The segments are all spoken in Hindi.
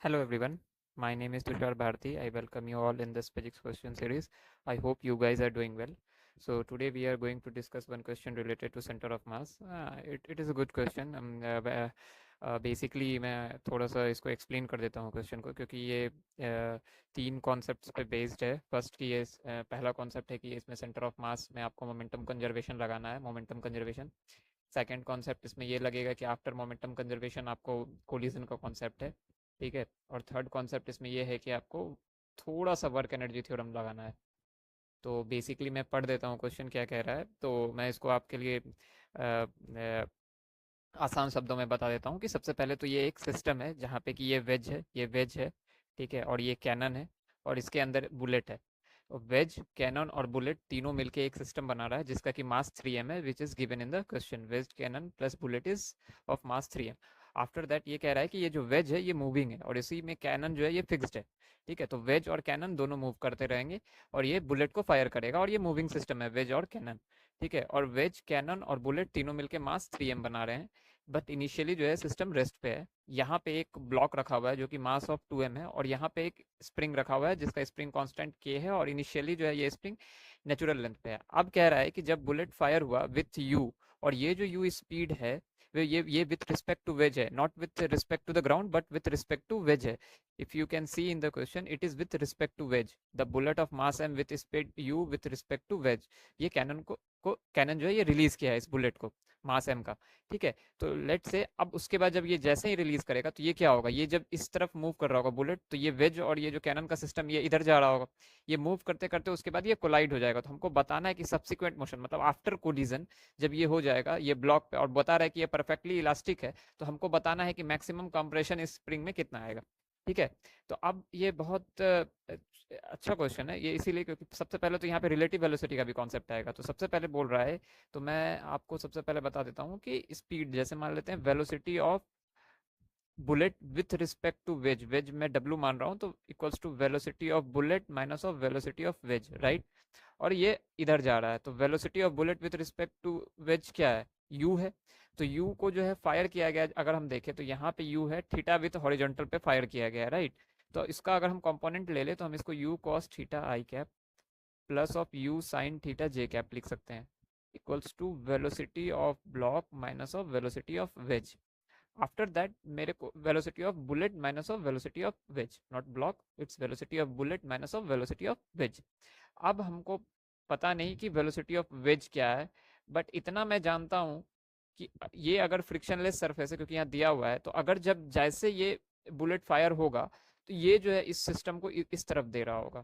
Hello everyone, my name is Tushar Bharti. I welcome you all in this physics question series. I hope you guys are doing well. So today we are going to discuss one question related to center of mass. It is a good question. Basically मैं थोड़ा सा इसको एक्सप्लेन कर देता हूँ क्वेश्चन को, क्योंकि ये तीन कॉन्सेप्ट्स पे बेस्ड है। फर्स्ट की ये पहला कॉन्सेप्ट है कि इसमें सेंटर ऑफ मास में आपको मोमेंटम कंजर्वेशन लगाना है, मोमेंटम कंजर्वेशन। सेकंड कॉन्सेप्ट इसमें ये लगेगा कि आफ्टर मोमेंटम कंजर्वेशन आपको कोलिजन का कॉन्सेप्ट है, ठीक है। और थर्ड कॉन्सेप्ट इसमें यह है कि आपको थोड़ा सा वर्क एनर्जी थ्योरम लगाना है। तो बेसिकली मैं पढ़ देता हूँ क्वेश्चन क्या कह रहा है, तो मैं इसको आपके लिए आसान शब्दों में बता देता हूँ कि सबसे पहले तो ये एक सिस्टम है जहाँ पे कि ये वेज है, ये वेज है, ठीक है, और ये कैनन है, और इसके अंदर बुलेट है। तो वेज, कैनन और बुलेट तीनों मिलके एक सिस्टम बना रहा है जिसका कि मास 3m है, which is given in the question. Wedge, cannon plus bullet is of mass 3m। After that ये कह रहा है कि ये जो वेज है ये मूविंग है, और इसी में कैनन जो है ये फिक्स्ड है, ठीक है। तो वेज और कैनन दोनों मूव करते रहेंगे, और ये बुलेट को फायर करेगा, और ये मूविंग सिस्टम है वेज और कैनन, ठीक है। और वेज, कैनन और बुलेट तीनों मिलके मास 3m बना रहे हैं। बट इनिशियली जो है सिस्टम रेस्ट पे है। यहाँ पे एक ब्लॉक रखा हुआ है जो कि मास ऑफ 2m है, और यहाँ पे एक स्प्रिंग रखा हुआ है जिसका स्प्रिंग कांस्टेंट k है, और इनिशियली जो है ये स्प्रिंग नेचुरल लेंथ पे है। अब कह रहा है कि जब बुलेट फायर हुआ विथ u, और ये जो u स्पीड है ये विथ रिस्पेक्ट टू वेज है, not with respect to the ground but with respect to wedge है। If you can see in the question, it is with respect to wedge, the bullet of mass m with speed u with respect to wedge. ये कैनन को कैनन जो है ये रिलीज किया है इस बुलेट को, मास m का, ठीक है। तो लेट से अब उसके बाद जब ये जैसे ही रिलीज करेगा तो ये क्या होगा, ये जब इस तरफ मूव कर रहा होगा बुलेट, तो ये वेज और ये जो कैनन का सिस्टम ये इधर जा रहा होगा। ये मूव करते करते उसके बाद ये कोलाइड हो जाएगा। तो हमको बताना है कि सब्सिक्वेंट मोशन मतलब आफ्टर कोलिजन जब ये हो जाएगा ये ब्लॉक पे, और बता रहा है कि ये परफेक्टली इलास्टिक है, तो हमको बताना है कि मैक्सिमम कंप्रेशन इस स्प्रिंग में कितना आएगा, ठीक है। तो अब ये बहुत अच्छा क्वेश्चन है ये, इसीलिए क्योंकि सबसे पहले तो यहाँ पे रिलेटिव वेलोसिटी का भी कॉन्सेप्ट आएगा। तो सबसे पहले बोल रहा है, तो मैं आपको सबसे पहले बता देता हूँ कि स्पीड जैसे मान लेते हैं velocity of bullet with respect to wedge, wedge में w मान रहा हूँ, तो equals to velocity of bullet minus of velocity of wedge, right. और ये इधर जा रहा है, तो velocity of bullet with respect to wedge क्या है, u है। तो u को जो है फायर किया गया, अगर हम देखें तो यहाँ पे u है, थीटा विथ हॉरिजॉन्टल पे फायर किया गया है, राइट। तो इसका अगर हम कंपोनेंट ले ले तो हम इसको u cos theta I cap plus of u sin theta J cap लिख सकते हैं, equals to velocity of block minus of velocity of wedge. After that मेरे को velocity of bullet minus of velocity of wedge, not block, it's velocity of bullet minus of velocity of wedge. अब हमको पता नहीं कि वेलोसिटी ऑफ वेज क्या है, बट इतना मैं जानता हूं कि ये अगर फ्रिक्शनलेस सरफेस है, क्योंकि यहाँ दिया हुआ है, तो अगर जब जैसे ये बुलेट फायर होगा तो ये जो है इस सिस्टम को इस तरफ दे रहा होगा,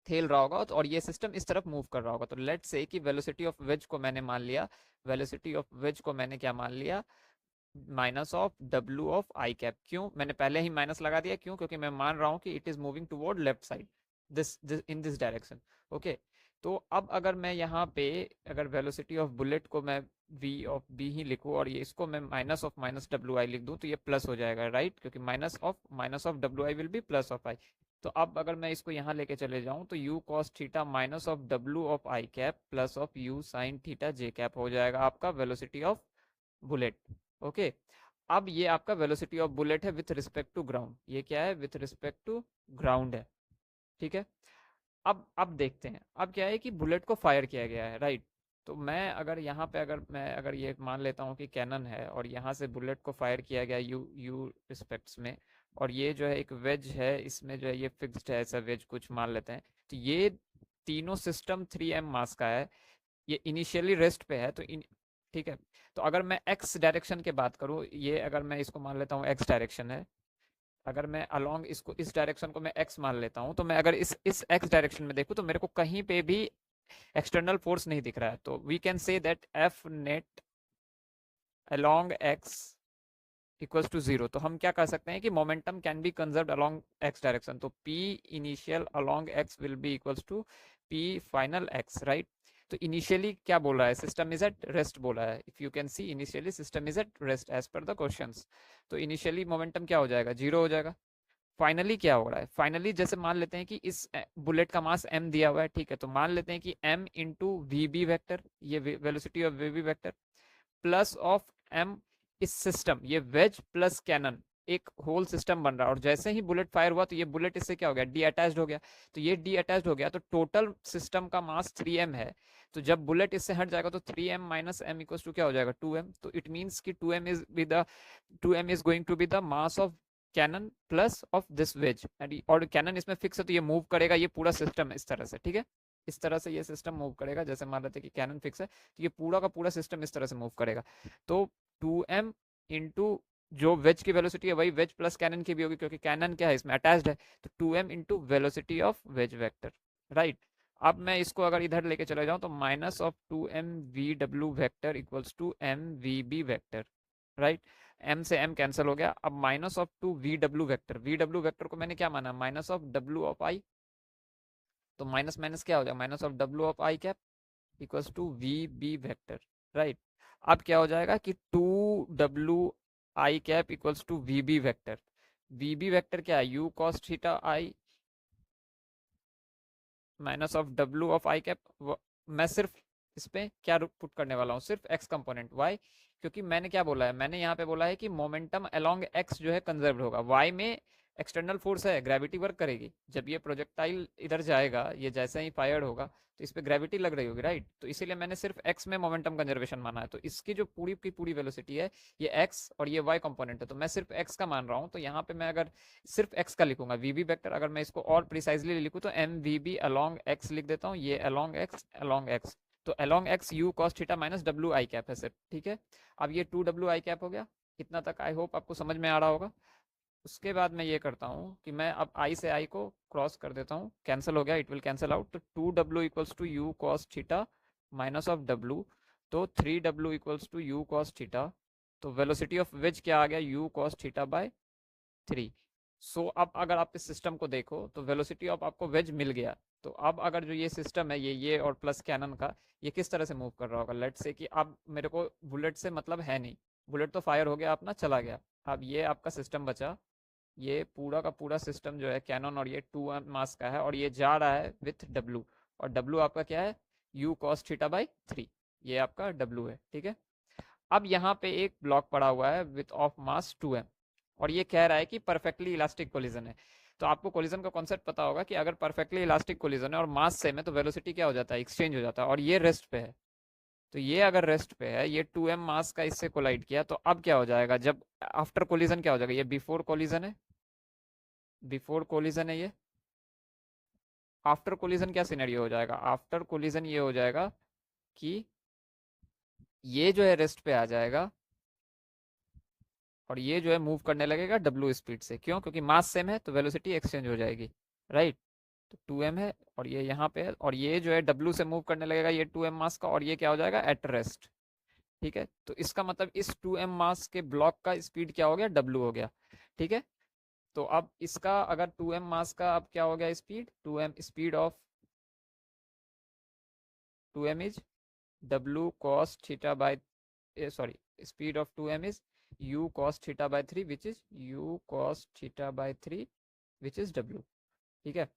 खेल रहा होगा, तो और ये सिस्टम इस तरफ मूव कर रहा होगा। तो लेट्स से कि वेलोसिटी ऑफ वेज को मैंने मान लिया, वेलोसिटी ऑफ वेज को मैंने क्या मान लिया, minus of W of I cap. क्यों मैंने पहले ही माइनस लगा दिया, क्यों, क्योंकि मैं मान रहा हूं कि it is moving toward left side, this in this direction, okay. तो अब अगर मैं यहाँ पे अगर वेलोसिटी ऑफ बुलेट को मैं v ऑफ b ही लिखूं, और ये इसको मैं minus of minus W I लिख दूं, तो ये प्लस हो जाएगा, राइट, क्योंकि minus of W I will be plus of I. तो अब अगर मैं इसको यहाँ लेके चले जाऊं तो u cos theta minus of W of I cap plus of u sin theta J cap हो जाएगा आपका वेलोसिटी ऑफ बुलेट, ओके। अब ये आपका वेलोसिटी ऑफ बुलेट है विथ रिस्पेक्ट टू ग्राउंड, ये क्या है, विथ रिस्पेक्ट टू ग्राउंड है, ठीक है। अब देखते हैं, अब क्या है कि बुलेट को फायर किया गया है, राइट। तो मैं अगर यहाँ पे अगर ये मान लेता हूँ कि कैनन है, और यहाँ से बुलेट को फायर किया गया यू रिस्पेक्ट्स में, और ये जो है एक वेज है, इसमें जो है ये फिक्स्ड है, ऐसा वेज कुछ मान लेते हैं। तो ये तीनों सिस्टम 3m मास का है, ये इनिशियली रेस्ट पे है, तो ठीक है। तो अगर मैं एक्स डायरेक्शन की बात करूँ, ये अगर मैं इसको मान लेता हूँ एक्स डायरेक्शन है, अगर मैं अलोंग इसको इस डायरेक्शन को मैं एक्स मान लेता हूँ, तो मैं अगर इस एक्स डायरेक्शन में देखूँ तो मेरे को कहीं पे भी एक्सटर्नल फोर्स नहीं दिख रहा है। तो we can say that F net along x equals to zero. तो हम क्या कर सकते हैं कि momentum can be conserved along x direction, तो P initial along x will be equals to P final x, right. तो इनिशियली क्या बोल रहा है, सिस्टम इज एट रेस्ट बोला है। If you can see initially system is at rest as per the questions. तो इनिशियली मोमेंटम क्या हो जाएगा, जीरो हो जाएगा। फाइनली क्या हो रहा है, फाइनली जैसे मान लेते हैं कि इस बुलेट का मास m दिया हुआ है, ठीक है। तो मान लेते हैं कि m into V B vector, ये velocity of V B vector, plus of m इस सिस्टम, ये वेज प्लस कैनन, एक होल सिस्टम बन रहा है, और जैसे ही बुलेट फायर हुआ तो ये बुलेट इससे क्या हो गया, डी अटैच्ड हो गया। तो ये डी अटैच्ड हो गया तो टोटल सिस्टम का मास 3m है। तो जब बुलेट इससे हट जाएगा तो 3m minus m equals to क्या हो जाएगा, 2m। तो इट मीन्स कि 2m is going to be the mass of cannon plus of this wedge and, और कैनन इसमें फिक्स है तो ये मूव करेगा, ये पूरा सिस्टम इस तरह से, ठीक है। इस तरह से ये सिस्टम मूव करेगा, जैसे मान लेते हैं कि कैनन फिक्स है तो ये पूरा का पूरा सिस्टम इस तरह से मूव करेगा। तो 2m इंटू जो वेज की वेलोसिटी है वही वेज प्लस कैनन की भी होगी, क्योंकि कैनन क्या है इसमें अटैच्ड है। तो 2m into velocity of wedge vector, right. अब मैं इसको अगर इधर लेके चले जाऊं तो minus of 2m V W vector equals to m V B vector, right. m से m कैंसिल हो गया। अब minus of 2 V W vector, V W vector को मैंने क्या माना, minus of w of i। तो माइनस माइनस क्या हो जाएगा, minus of w of i cap equals to V B vector, right. अब क्या हो जाएगा कि 2w i cap equals to V B vector. V B vector क्या है, u cos theta i minus of w of i cap. मैं सिर्फ इस पे क्या पुट करने वाला हूँ, सिर्फ x कंपोनेंट y, क्योंकि मैंने क्या बोला है, मैंने यहाँ पे बोला है कि मोमेंटम अलोंग x जो है कंजर्व होगा। y में एक्सटर्नल फोर्स है, ग्रेविटी वर्क करेगी। जब ये प्रोजेक्टाइल इधर जाएगा, ये जैसे ही फायर्ड होगा तो इस पे ग्रेविटी लग रही होगी, राइट। तो इसीलिए मैंने सिर्फ x में मोमेंटम कंजर्वेशन माना है। तो इसकी जो पूरी की पूरी वेलोसिटी है ये x और ये y कंपोनेंट है, तो मैं सिर्फ x का मान रहा हूँ। तो यहाँ पे मैं अगर सिर्फ x का लिखूंगा वी बी वेक्टर, अगर मैं इसको और प्रिसाइजली लिखूँ तो M V B along x लिख देता हूँ, ये अलॉन्ग x अलॉन्ग x। तो along x u cos theta minus W I cap है सिर्फ, ठीक है। अब ये 2w i कैप हो गया। इतना तक आई होप आपको समझ में आ रहा होगा। उसके बाद मैं ये करता हूँ कि मैं अब i से i को क्रॉस कर देता हूँ, कैंसिल हो गया, इट विल कैंसिल आउट। तो 2w equals to U cos theta minus of w। तो 3w equals to U cos theta. तो वेलोसिटी ऑफ वेज क्या आ गया, u cos theta by 3। So अब अगर आप इस सिस्टम को देखो तो वेलोसिटी ऑफ आपको वेज मिल गया। तो अब अगर जो ये सिस्टम है, ये और प्लस कैनन का, ये किस तरह से मूव कर रहा होगा, लेट से कि अब मेरे को बुलेट से मतलब है नहीं, बुलेट तो फायर हो गया अपना चला गया। अब ये आपका सिस्टम बचा, ये पूरा का पूरा सिस्टम जो है कैनन, और ये 2m मास का है और ये जा रहा है विथ w। और w आपका क्या है, u cos थीटा बाई 3, ये आपका w है, ठीक है। अब यहाँ पे एक ब्लॉक पड़ा हुआ है विथ ऑफ मास 2m, और ये कह रहा है कि परफेक्टली इलास्टिक कोलिजन है। तो आपको कोलिजन का कॉन्सेप्ट पता होगा कि अगर परफेक्टली इलास्टिक कोलिजन है और मास सेम है तो वेलोसिटी क्या हो जाता है, एक्सचेंज हो जाता है। और ये रेस्ट पे है, तो ये अगर रेस्ट पे है, ये 2m मास का इससे कोलाइड किया, तो अब क्या हो जाएगा, जब आफ्टर कोलिजन क्या हो जाएगा, ये बिफोर कोलिजन है, बिफोर कोलिजन है ये। आफ्टर कोलिजन क्या सिनेरियो हो जाएगा, आफ्टर कोलिजन ये हो जाएगा कि ये जो है रेस्ट पे आ जाएगा और ये जो है मूव करने लगेगा w स्पीड से। क्यों, क्योंकि मास सेम है तो वेलोसिटी एक्सचेंज हो जाएगी, राइट। तो 2m है और ये यहाँ पे है, और ये जो है w से मूव करने लगेगा, ये 2m मास का, और ये क्या हो जाएगा एट रेस्ट, ठीक है। तो इसका मतलब इस 2m मास के ब्लॉक का स्पीड क्या हो गया, w हो गया, ठीक है। तो अब इसका अगर 2m मास का अब क्या हो गया speed, 2m speed of 2m is w cos theta bye, sorry, speed of 2m is u cos theta by 3 which is u cos theta by 3 which is w, ठीक है।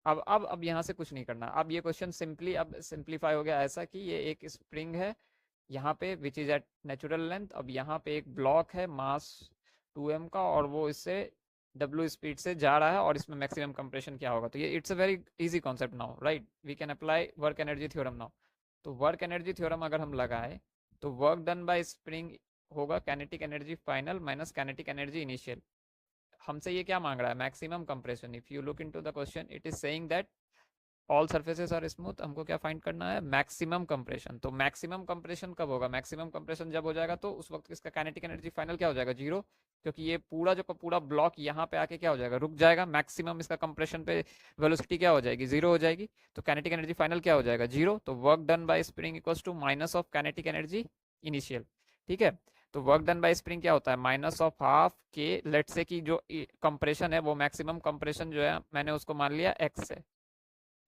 अब यहाँ से कुछ नहीं करना। अब ये क्वेश्चन सिंपली अब सिंप्लीफाई हो गया ऐसा कि ये एक स्प्रिंग है यहाँ पे which is at natural length. अब यहाँ पे एक ब्लॉक है मास 2m का और वो इससे w स्पीड से जा रहा है, और इसमें मैक्सिमम कंप्रेशन क्या होगा। तो ये it's a very easy concept now, right. We can apply work energy theorem now. तो वर्क एनर्जी थ्योरम अगर हम लगाए तो वर्क डन बाय स्प्रिंग होगा kinetic energy final minus kinetic energy initial. हमसे ये क्या मांग रहा है, maximum compression. If you look into the question it is saying that all surfaces are smooth, हमको क्या फाइंड करना है, मैक्सिमम कंप्रेशन। तो मैक्सिमम कंप्रेशन कब होगा, मैक्सिमम कंप्रेशन जब हो जाएगा तो उस वक्त इसका काइनेटिक एनर्जी फाइनल क्या हो जाएगा, जीरो। क्योंकि ये पूरा जो पूरा ब्लॉक यहाँ पे आके क्या हो जाएगा, रुक जाएगा। मैक्सिमम इसका कंप्रेशन पे वेलोसिटी क्या हो जाएगी, जीरो हो जाएगी। तो काइनेटिक एनर्जी फाइनल क्या हो जाएगा, जीरो। तो work done by spring equals to minus of kinetic energy initial, ठीक है। तो वर्क डन बाय स्प्रिंग क्या होता है, माइनस ऑफ हाफ के, लेट से कि जो कंप्रेशन है वो मैक्सिमम कंप्रेशन जो है मैंने उसको मान लिया एक्स है,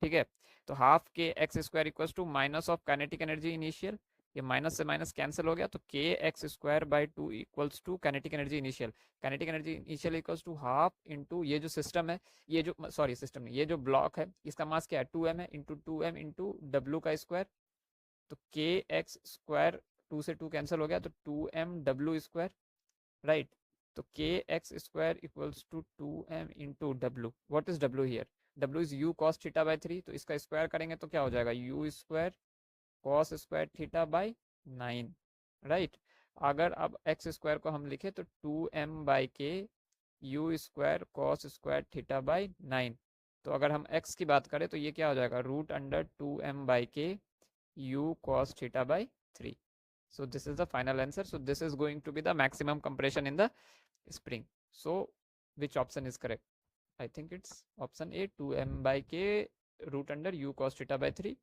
ठीक है। तो half K X square equal to minus of kinetic energy initial, ये माइनस से माइनस कैंसिल हो गया। तो K X square by 2 equals to kinetic energy initial. Kinetic energy initial equals to half into ये जो सिस्टम है, ये जो सॉरी सिस्टम नहीं, ये जो ब्लॉक है इसका मास क्या है 2m है, इंटू 2m इंटू डब्ल्यू का स्क्वायर। तो के एक्स स्क्वायर 2 से 2 कैंसिल हो गया, तो 2m डब्ल्यू स्क्वायर, राइट। तो kx square equals to 2m into w. What is w here? w is u cos theta by 3. तो इसका स्क्वायर करेंगे तो क्या हो जाएगा, u square cos square theta by 9, right. अगर अब x स्क्वायर को हम लिखे तो 2m बाई के u square cos square theta by 9। तो अगर हम x की बात करें तो ये क्या हो जाएगा, रूट अंडर 2m बाई के u cos theta by 3. So this is the final answer. So this is going to be the maximum compression in the spring. So which option is correct? I think it's option A, 2m by k root under u cos theta by 3,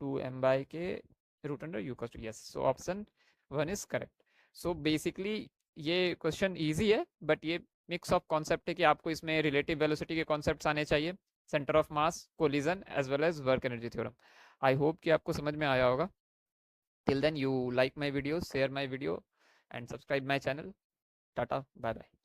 2m by k root under u cos. Yes, so option 1 is correct. So basically ये क्वेश्चन इजी है, बट ये मिक्स ऑफ कॉन्सेप्ट है कि आपको इसमें रिलेटिव वेलोसिटी के कॉन्सेप्ट्स आने चाहिए, centre of mass, collision as well as work energy theorem. I hope कि आपको समझ में आया होगा। Till then, you like my videos, share my video, and subscribe my channel. Tata, bye bye.